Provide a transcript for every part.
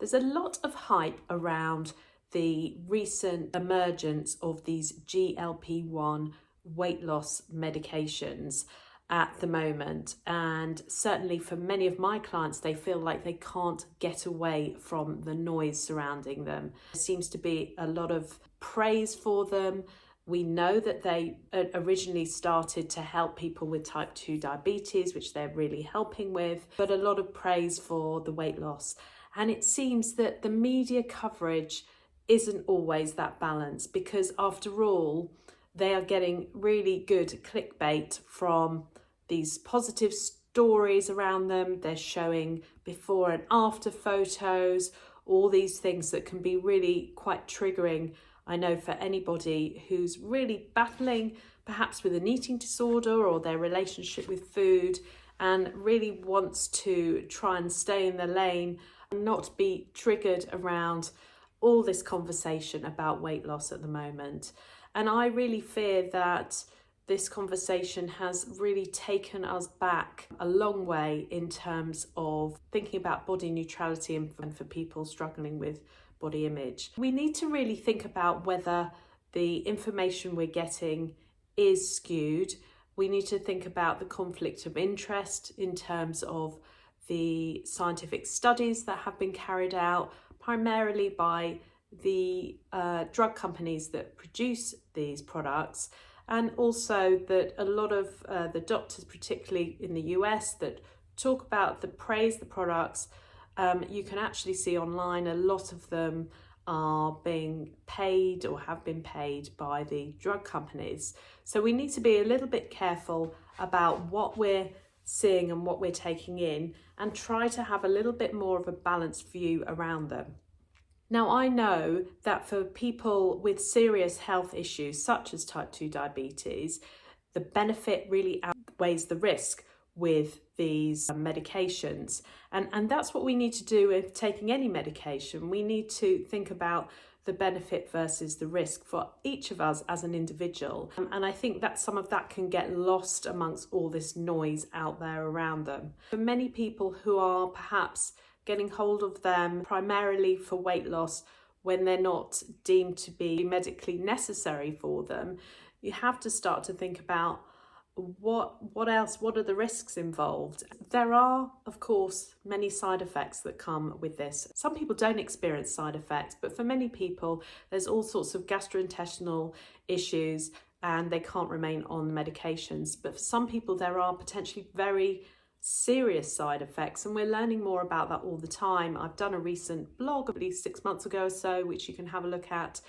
There's a lot of hype around the recent emergence of these GLP-1 weight loss medications at the moment, and certainly for many of my clients, they feel like they can't get away from the noise surrounding them. There seems to be a lot of praise for them. We know that they originally started to help people with type 2 diabetes, which they're really helping with, but a lot of praise for the weight loss. And it seems that the media coverage isn't always that balanced, because after all, they are getting really good clickbait from these positive stories around them. They're showing before and after photos, all these things that can be really quite triggering, I know, for anybody who's really battling perhaps with an eating disorder or their relationship with food and really wants to try and stay in the lane and not be triggered around all this conversation about weight loss at the moment. And I really fear that this conversation has really taken us back a long way in terms of thinking about body neutrality and for people struggling with body image. We need to really think about whether the information we're getting is skewed. We need to think about the conflict of interest in terms of the scientific studies that have been carried out primarily by the drug companies that produce these products, and also that a lot of the doctors, particularly in the US, that talk about praise the products, you can actually see online a lot of them are being paid or have been paid by the drug companies. So we need to be a little bit careful about what we're seeing and what we're taking in, and try to have a little bit more of a balanced view around them. Now, I know that for people with serious health issues such as type 2 diabetes, the benefit really outweighs the risk with these medications. And that's what we need to do with taking any medication. We need to think about the benefit versus the risk for each of us as an individual. And I think that some of that can get lost amongst all this noise out there around them. For many people who are perhaps getting hold of them primarily for weight loss when they're not deemed to be medically necessary for them, you have to start to think about what else, what are the risks involved? There are, of course, many side effects that come with this. Some people don't experience side effects, but for many people, there's all sorts of gastrointestinal issues and they can't remain on medications. But for some people, there are potentially very serious side effects, and we're learning more about that all the time. I've done a recent blog, I believe 6 months ago or so, which you can have a look at,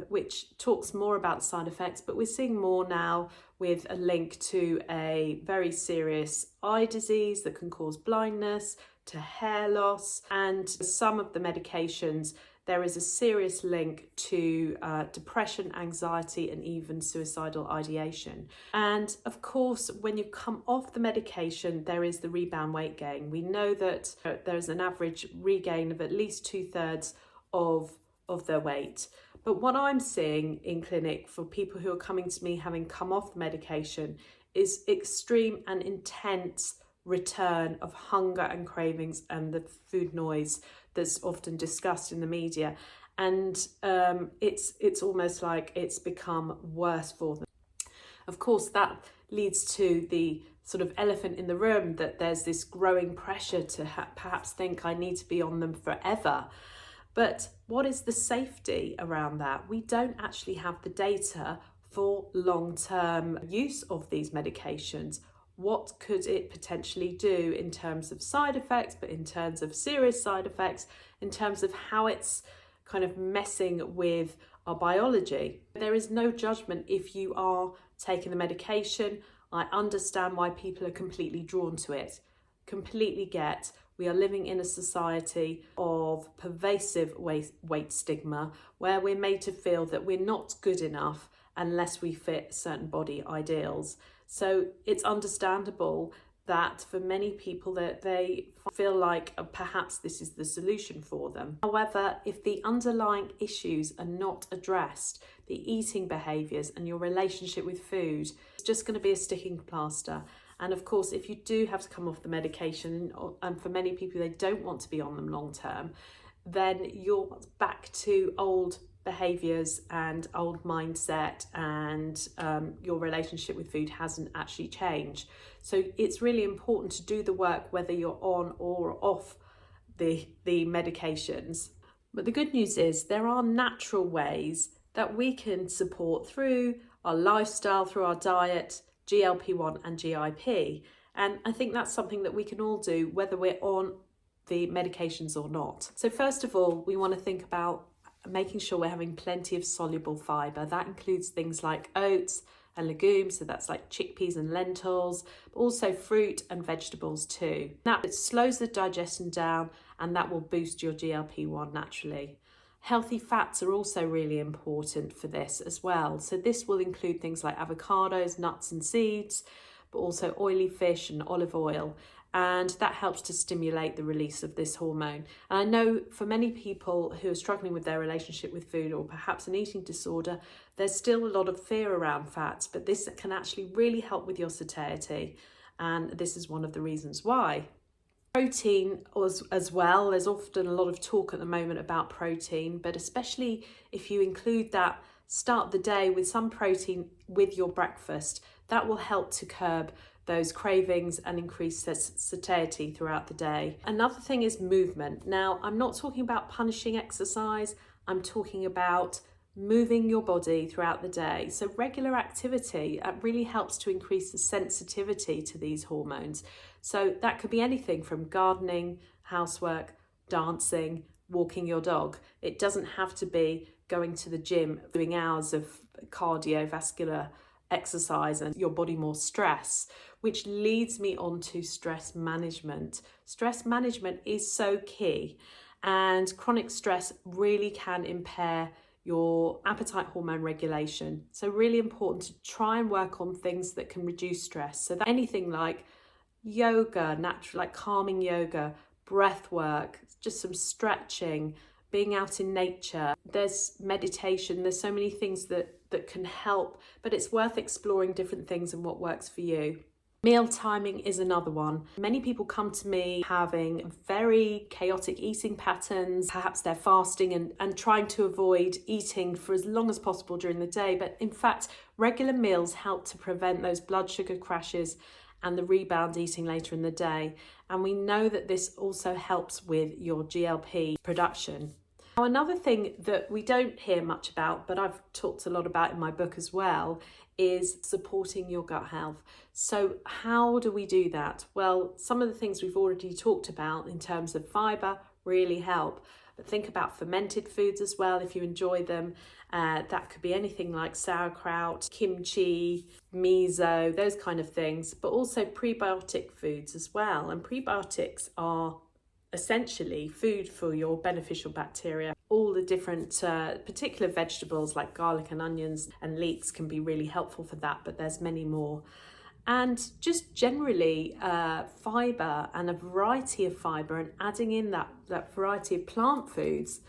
which talks more about the side effects, but we're seeing more now with a link to a very serious eye disease that can cause blindness, to hair loss, and some of the medications there is a serious link to depression, anxiety, and even suicidal ideation. And of course, when you come off the medication, there is the rebound weight gain. We know that there's an average regain of at least 2/3 of their weight. But what I'm seeing in clinic for people who are coming to me having come off the medication is extreme and intense return of hunger and cravings and the food noise that's often discussed in the media. And it's almost like it's become worse for them. Of course, that leads to the sort of elephant in the room, that there's this growing pressure to perhaps think I need to be on them forever. But what is the safety around that? We don't actually have the data for long-term use of these medications. What could it potentially do in terms of side effects, but in terms of serious side effects, in terms of how it's kind of messing with our biology? There is no judgment if you are taking the medication. I understand why people are completely drawn to it. Completely get. We are living in a society of pervasive weight stigma, where we're made to feel that we're not good enough unless we fit certain body ideals. So it's understandable that for many people that they feel like perhaps this is the solution for them. However, if the underlying issues are not addressed, the eating behaviours and your relationship with food, it's just going to be a sticking plaster. And of course, if you do have to come off the medication, and for many people they don't want to be on them long term, then you're back to old behaviors and old mindset, and your relationship with food hasn't actually changed. So it's really important to do the work whether you're on or off the medications. But the good news is there are natural ways that we can support through our lifestyle, through our diet, GLP-1 and GIP. And I think that's something that we can all do whether we're on the medications or not. So first of all, we want to think about making sure we're having plenty of soluble fibre. That includes things like oats and legumes, so that's like chickpeas and lentils, but also fruit and vegetables too. Now it slows the digestion down, and that will boost your GLP-1 naturally. Healthy fats are also really important for this as well. So this will include things like avocados, nuts and seeds, but also oily fish and olive oil. And that helps to stimulate the release of this hormone. And I know for many people who are struggling with their relationship with food, or perhaps an eating disorder, there's still a lot of fear around fats, but this can actually really help with your satiety. And this is one of the reasons why. Protein as well, there's often a lot of talk at the moment about protein, but especially if you include that, start the day with some protein with your breakfast, that will help to curb those cravings and increase satiety throughout the day. Another thing is movement. Now, I'm not talking about punishing exercise, I'm talking about moving your body throughout the day. So regular activity really helps to increase the sensitivity to these hormones. So that could be anything from gardening, housework, dancing, walking your dog. It doesn't have to be going to the gym, doing hours of cardiovascular exercise and your body more stress, which leads me on to stress management. Stress management is so key, and chronic stress really can impair your appetite hormone regulation. So really important to try and work on things that can reduce stress. So that anything like yoga, natural, like calming yoga, breath work, just some stretching, being out in nature. There's meditation, there's so many things that can help, but it's worth exploring different things and what works for you. Meal timing is another one. Many people come to me having very chaotic eating patterns. Perhaps they're fasting and trying to avoid eating for as long as possible during the day. But in fact, regular meals help to prevent those blood sugar crashes and the rebound eating later in the day. And we know that this also helps with your GLP production. Now, another thing that we don't hear much about, but I've talked a lot about in my book as well, is supporting your gut health. So how do we do that? Well, some of the things we've already talked about in terms of fibre really help. But think about fermented foods as well if you enjoy them. That could be anything like sauerkraut, kimchi, miso, those kind of things, but also prebiotic foods as well. And prebiotics are essentially food for your beneficial bacteria. All the different particular vegetables like garlic and onions and leeks can be really helpful for that, but there's many more. And just generally fibre and a variety of fibre, and adding in that variety of plant foods,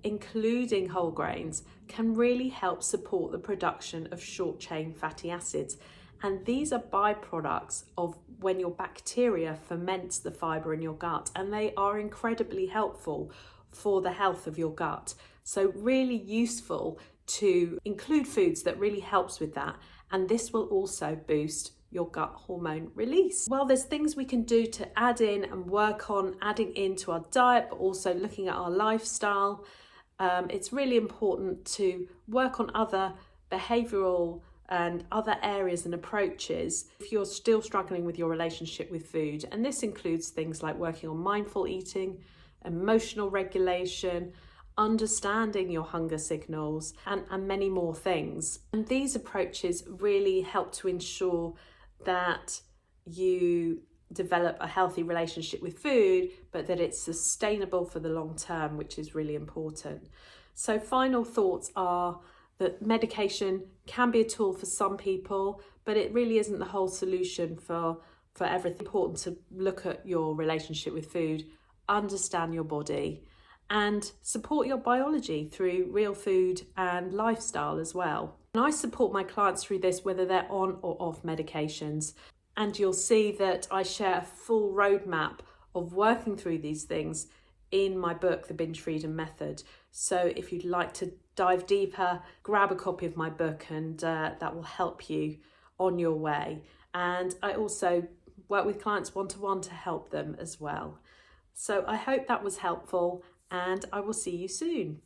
including whole grains, can really help support the production of short chain fatty acids. And these are byproducts of when your bacteria ferments the fibre in your gut, and they are incredibly helpful for the health of your gut. So really useful to include foods that really helps with that, and this will also boost your gut hormone release. Well, there's things we can do to add in and work on adding into our diet, but also looking at our lifestyle. It's really important to work on other behavioural and other areas and approaches if you're still struggling with your relationship with food. And this includes things like working on mindful eating, emotional regulation, understanding your hunger signals, and many more things. And these approaches really help to ensure that you develop a healthy relationship with food, but that it's sustainable for the long term, which is really important. So final thoughts are that medication can be a tool for some people, but it really isn't the whole solution for everything. It's important to look at your relationship with food, understand your body, and support your biology through real food and lifestyle as well. And I support my clients through this, whether they're on or off medications. And you'll see that I share a full roadmap of working through these things in my book, The Binge Freedom Method. So if you'd like to dive deeper, grab a copy of my book, and that will help you on your way. And I also work with clients one-to-one to help them as well. So I hope that was helpful, and I will see you soon.